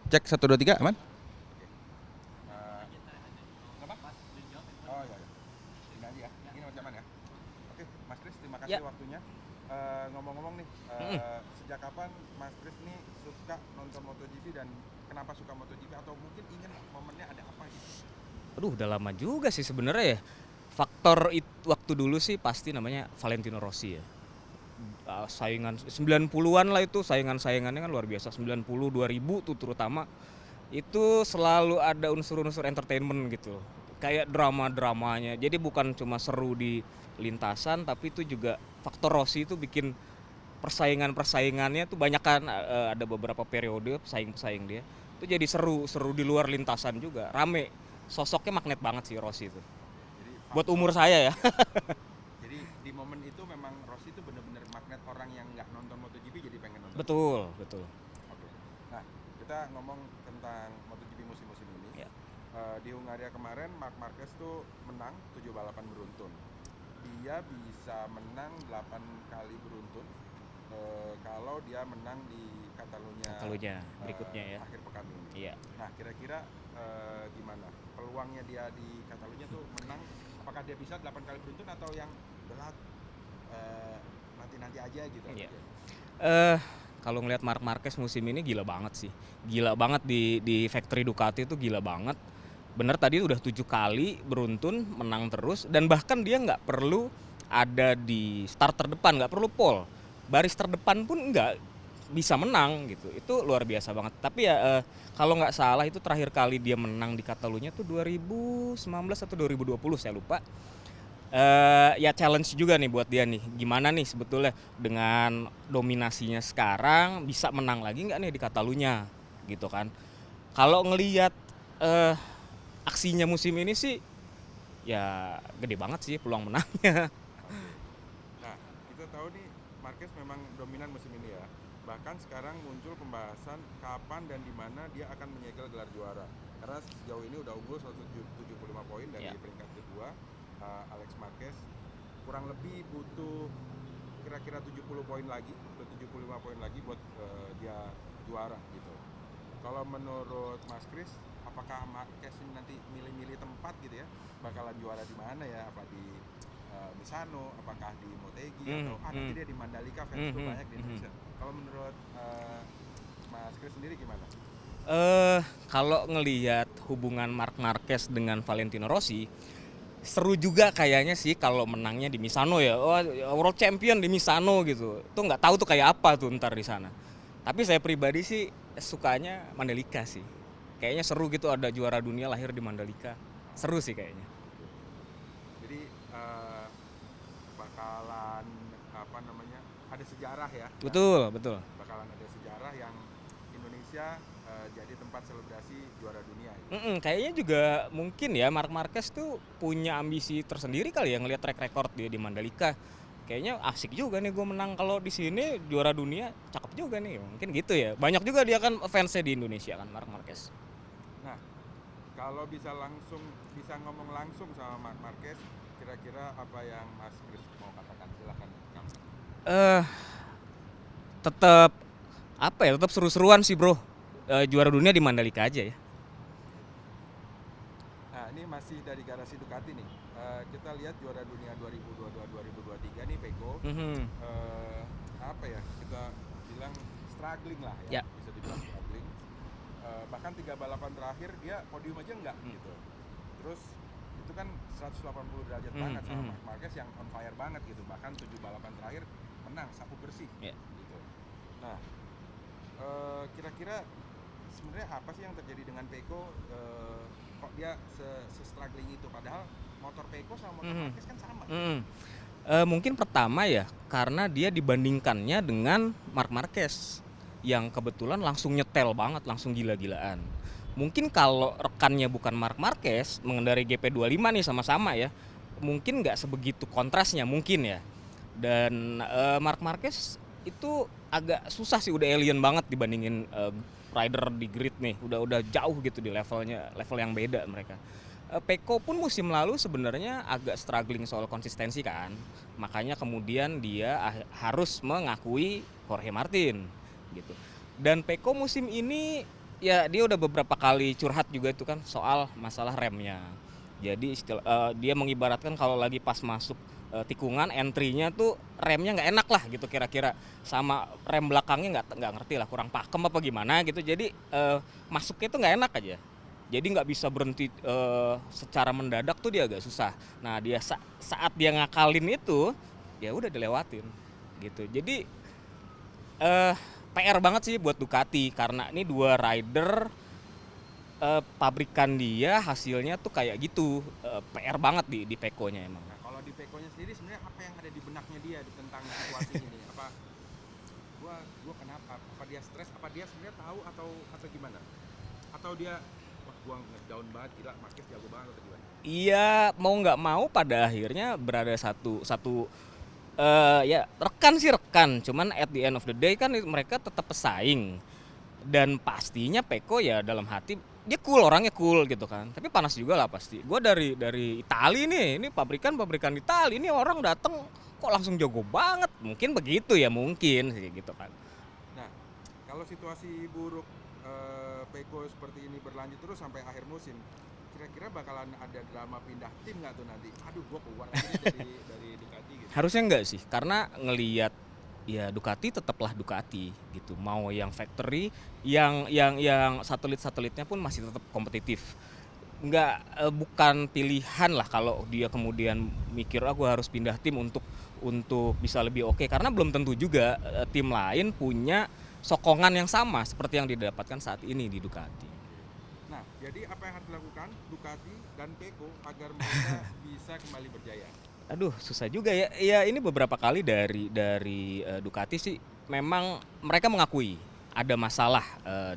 Cek 1 2 3 aman? Kenapa? Oh iya, iya. Ini aja ya. Ini masih aman ya. Oke, Mas Kris, terima kasih Ya. waktunya. Ngomong-ngomong nih, Mm-mm. sejak kapan Mas Kris nih suka nonton MotoGP dan kenapa suka MotoGP atau mungkin ingin momennya ada apa gitu? Aduh, udah lama juga sih sebenarnya ya. Faktor waktu dulu sih pasti namanya Valentino Rossi ya. Saingan 90-an lah itu, saingan-saingannya kan luar biasa. 90 2000 tuh terutama itu selalu ada unsur-unsur entertainment gitu. Kayak drama-dramanya. Jadi bukan cuma seru di lintasan, tapi itu juga faktor Rossi itu bikin persaingan-persaingannya tuh banyak kan, ada beberapa periode pesaing-pesaing dia. Itu jadi seru di luar lintasan juga, rame. Sosoknya magnet banget sih Rossi itu. Jadi Buat faktor umur saya ya. Jadi di momen itu memang Rossi itu benar-benar magnet orang yang nggak nonton MotoGP jadi pengen nonton. Betul, betul. Oke. Nah, kita ngomong tentang MotoGP musim-musim ini. Ya. Di Hungaria kemarin Marc Marquez tuh menang 7 balapan beruntun. Dia bisa menang 8 kali beruntun kalau dia menang di Catalunya Katalunya berikutnya ya. akhir pekan ini. Iya. Nah, kira-kira gimana peluangnya dia di Catalunya tuh menang? Apakah dia bisa 8 kali beruntun atau yang berat nanti-nanti aja gitu? Iya. Eh kalau ngelihat Marc Marquez musim ini gila banget sih. Gila banget di factory Ducati itu gila banget. Bener tadi udah 7 kali beruntun menang terus dan bahkan dia nggak perlu ada di start terdepan, nggak perlu pole. Baris terdepan pun nggak bisa menang gitu. Itu luar biasa banget. Tapi ya kalau nggak salah itu terakhir kali dia menang di Catalunya tuh 2019 atau 2020 saya lupa. Ya challenge juga nih buat dia nih. Gimana nih sebetulnya dengan dominasinya sekarang bisa menang lagi nggak nih di Catalunya gitu kan. Kalau ngelihat eh, aksinya musim ini sih ya gede banget sih peluang menangnya. Oke. Nah, kita tahu nih Marquez memang dominan musim ini ya. Bahkan sekarang muncul pembahasan kapan dan di mana dia akan menyegel gelar juara. Karena sejauh ini udah unggul 175 poin dari Ya. peringkat kedua. Alex Marquez kurang lebih butuh kira-kira 70 poin lagi, atau 75 poin lagi buat dia juara gitu. Kalau menurut Mas Kris, apakah Marquez ini nanti milih-milih tempat gitu ya? Bakalan juara di mana ya? Apa di Misano, apakah di Motegi atau nanti dia di Mandalika, fans tuh banyak di Indonesia. Kalau menurut Mas Kris sendiri gimana? Kalau ngelihat hubungan Marc Marquez dengan Valentino Rossi, seru juga kayaknya sih kalau menangnya di Misano ya. Wah, World Champion di Misano gitu. Tuh nggak tahu tuh kayak apa tuh ntar di sana. Tapi saya pribadi sih sukanya Mandalika sih. Kayaknya seru gitu ada juara dunia lahir di Mandalika. Seru sih kayaknya. Jadi bakalan apa namanya? Ada sejarah ya. Betul, betul. Bakalan ada sejarah yang Indonesia jadi tempat selebrasi juara dunia gitu. Kayaknya juga mungkin ya Marc Marquez tuh punya ambisi tersendiri kali ya ngelihat track record dia di Mandalika. Kayaknya asik juga nih gue menang kalau di sini juara dunia, cakep juga nih. Mungkin gitu ya. Banyak juga dia kan fansnya di Indonesia kan Marc Marquez. Nah, kalau bisa ngomong langsung sama Marc Marquez, kira-kira apa yang Mas Kris mau katakan? Silahkan Kang. Eh tetap apa ya? Tetap seru-seruan sih, Bro. Juara dunia di Mandalika aja ya. Nah, ini masih dari garasi Ducati nih. Kita lihat juara dunia 2022-2023 nih Peko. Apa ya? Kita bilang struggling lah ya. Ya. Bisa dibilang struggling. Bahkan 3 balapan terakhir dia podium aja enggak gitu. Terus itu kan 180 derajat banget sama Marc Marquez yang on fire banget gitu. Bahkan 7 balapan terakhir menang sapu bersih Ya. gitu. Nah, kira-kira sebenarnya apa sih yang terjadi dengan Peko? Kok dia se-struggling itu padahal motor Peko sama motor Marquez kan sama. Mungkin pertama ya karena dia dibandingkannya dengan Marc Marquez yang kebetulan langsung nyetel banget, langsung gila-gilaan. Mungkin kalau rekannya bukan Marc Marquez mengendarai GP25 nih sama-sama ya, mungkin nggak sebegitu kontrasnya mungkin ya. Dan Marc Marquez itu agak susah sih, udah alien banget dibandingin rider di grid nih, udah jauh gitu di level yang beda mereka. Peko pun musim lalu sebenarnya agak struggling soal konsistensi kan, makanya kemudian dia harus mengakui Jorge Martin gitu. Dan Peko musim ini Ya dia udah beberapa kali curhat juga itu kan soal masalah remnya. Jadi dia mengibaratkan kalau lagi pas masuk tikungan entry-nya tuh remnya nggak enak lah gitu kira-kira, sama rem belakangnya nggak ngerti lah, kurang pakem apa gimana gitu. Jadi masuknya tuh nggak enak aja. Jadi nggak bisa berhenti secara mendadak tuh dia agak susah. Nah dia saat dia ngakalin itu ya udah dilewatin gitu. Jadi eh PR banget sih buat Ducati karena ini dua rider pabrikan dia hasilnya tuh kayak gitu. PR banget di Peko-nya emang. Nah, kalau di Peko-nya sendiri sebenarnya apa yang ada di benaknya dia tentang situasi ini? Apa gua kenapa? Apa dia stres? Apa dia sebenarnya tahu atau gimana? Atau dia wah gua ngedown banget, gila Marquez jago banget atau gimana? Iya, mau nggak mau pada akhirnya berada satu satu ya rekan sih rekan, cuman at the end of the day kan mereka tetap pesaing. Dan pastinya Peko ya dalam hati dia cool, orangnya cool gitu kan, tapi panas juga lah pasti. Gue dari Itali nih, ini pabrikan Itali, ini orang dateng kok langsung jago banget, mungkin begitu ya, mungkin sih gitu kan. Nah, kalau situasi buruk Peko seperti ini berlanjut terus sampai akhir musim, kira-kira bakalan ada drama pindah tim nggak tuh nanti? Aduh, gua keluar aja deh dari Ducati gitu. Harusnya enggak sih, karena ngelihat ya Ducati tetaplah Ducati gitu. Mau yang factory, yang satelitnya pun masih tetap kompetitif. Enggak, bukan pilihan lah kalau dia kemudian mikir aku harus pindah tim untuk bisa lebih oke, karena belum tentu juga tim lain punya sokongan yang sama seperti yang didapatkan saat ini di Ducati. Nah, jadi apa yang harus dilakukan Ducati dan Peko agar mereka bisa kembali berjaya? Aduh, susah juga ya. Ya ini beberapa kali dari Ducati sih memang mereka mengakui ada masalah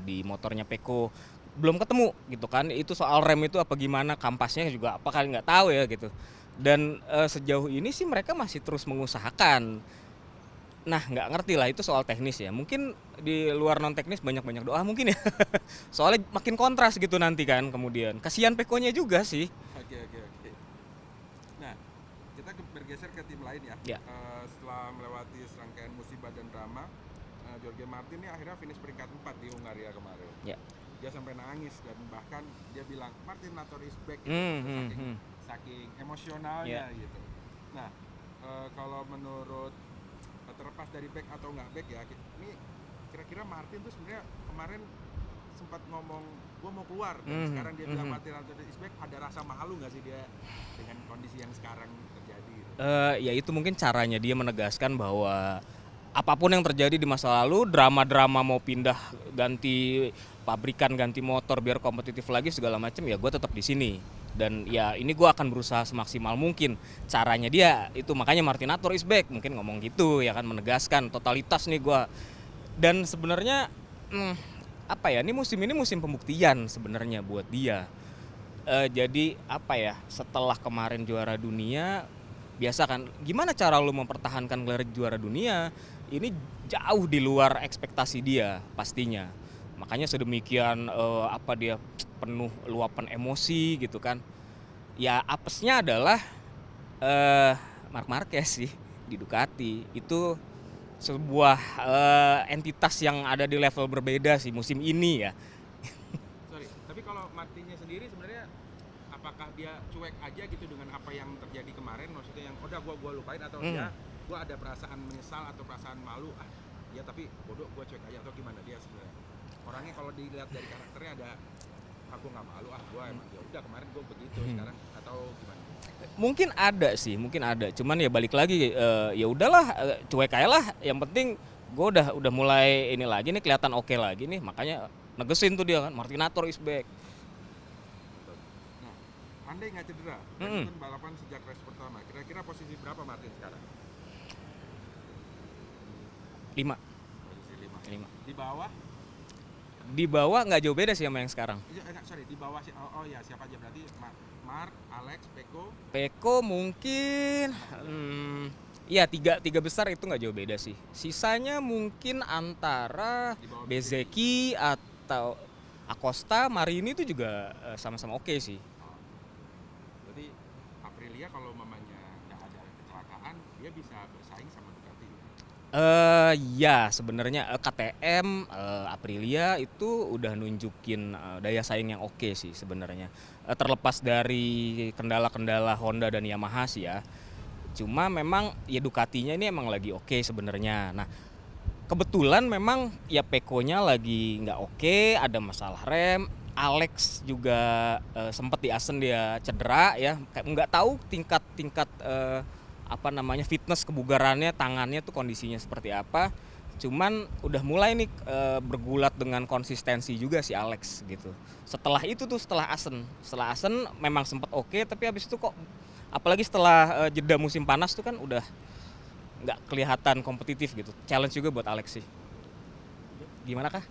di motornya Peko, belum ketemu gitu kan. Itu soal rem itu apa gimana, kampasnya juga apa kali nggak tahu ya gitu. Dan sejauh ini sih mereka masih terus mengusahakan. Nah, nggak ngerti lah itu soal teknis ya. Mungkin di luar non teknis banyak-banyak doa mungkin ya. Soalnya makin kontras gitu nanti kan kemudian. Kasihan Pekonya juga sih. Oke. Nah, kita bergeser ke tim lain ya. Ya. Setelah melewati serangkaian musibah dan drama, Jorge Martin ini akhirnya finish peringkat 4 di Hungaria kemarin. Ya. Dia sampai nangis dan bahkan dia bilang Martin Nator is back gitu, saking emosionalnya gitu. Nah, kalau menurut terlepas dari back atau nggak back ya, ini kira-kira Martin tuh sebenarnya kemarin sempat ngomong gue mau keluar dan sekarang dia bilang Martin Nator is back, ada rasa malu nggak sih dia dengan kondisi yang sekarang terjadi gitu? Ya itu mungkin caranya dia menegaskan bahwa apapun yang terjadi di masa lalu, drama-drama mau pindah ganti pabrikan, ganti motor biar kompetitif lagi segala macam, ya gue tetap di sini. Dan ya ini gue akan berusaha semaksimal mungkin. Caranya dia itu, makanya Martinator is back, mungkin ngomong gitu ya kan, menegaskan totalitas nih gue. Dan sebenarnya apa ya, ini musim pembuktian sebenarnya buat dia. Jadi apa ya, setelah kemarin juara dunia, biasa kan gimana cara lu mempertahankan gelar juara dunia, ini jauh di luar ekspektasi dia pastinya. Makanya sedemikian apa dia penuh luapan emosi gitu kan. Ya apesnya adalah Marc Marquez sih di Ducati. Itu sebuah entitas yang ada di level berbeda sih musim ini ya. Sorry, tapi kalau Martinnya sendiri sebenarnya apakah dia cuek aja gitu dengan apa yang terjadi kemarin? Maksudnya yang udah gua lupain, atau dia gua ada perasaan menyesal atau perasaan malu, ya tapi bodoh gua cuek aja, atau gimana dia sebenarnya? Orangnya kalau dilihat dari karakternya ada aku nggak malu, gua emang ya udah kemarin gua begitu sekarang, atau gimana? Mungkin ada, cuman ya balik lagi, ya udahlah, cuek aja lah, yang penting gue udah mulai ini lagi nih, kelihatan oke lagi nih, makanya negesin tuh dia kan, Martinator is back. Nah, andai nggak cedera, Hamilton balapan sejak race pertama, kira-kira posisi berapa Martin sekarang? 5. Posisi 5. 5. Di bawah nggak jauh beda sih sama yang sekarang. Sorry, di bawah ya siapa aja berarti? Mark, Alex, Peko mungkin ya tiga besar itu nggak jauh beda sih. Sisanya mungkin antara Bezzecchi atau Acosta, Marini itu juga sama-sama oke sih. Jadi Aprilia kalau mamanya nggak ada kecelakaan, dia bisa bersaing sama Ducati. Ya sebenarnya, KTM, Aprilia itu udah nunjukin, daya saing yang oke sih sebenarnya. Terlepas dari kendala-kendala Honda dan Yamaha sih ya. Cuma memang ya Ducatinya ini emang lagi oke sebenarnya. Nah, kebetulan memang ya Pecco-nya lagi nggak oke, ada masalah rem. Alex juga sempat di Asen dia cedera ya, kayak nggak tahu tingkat apa namanya fitness kebugarannya, tangannya tuh kondisinya seperti apa. Cuman udah mulai nih bergulat dengan konsistensi juga si Alex gitu. Setelah itu tuh setelah Asen memang sempat oke, tapi habis itu kok apalagi setelah jeda musim panas tuh kan udah nggak kelihatan kompetitif gitu. Challenge juga buat Alex sih. Gimana kah?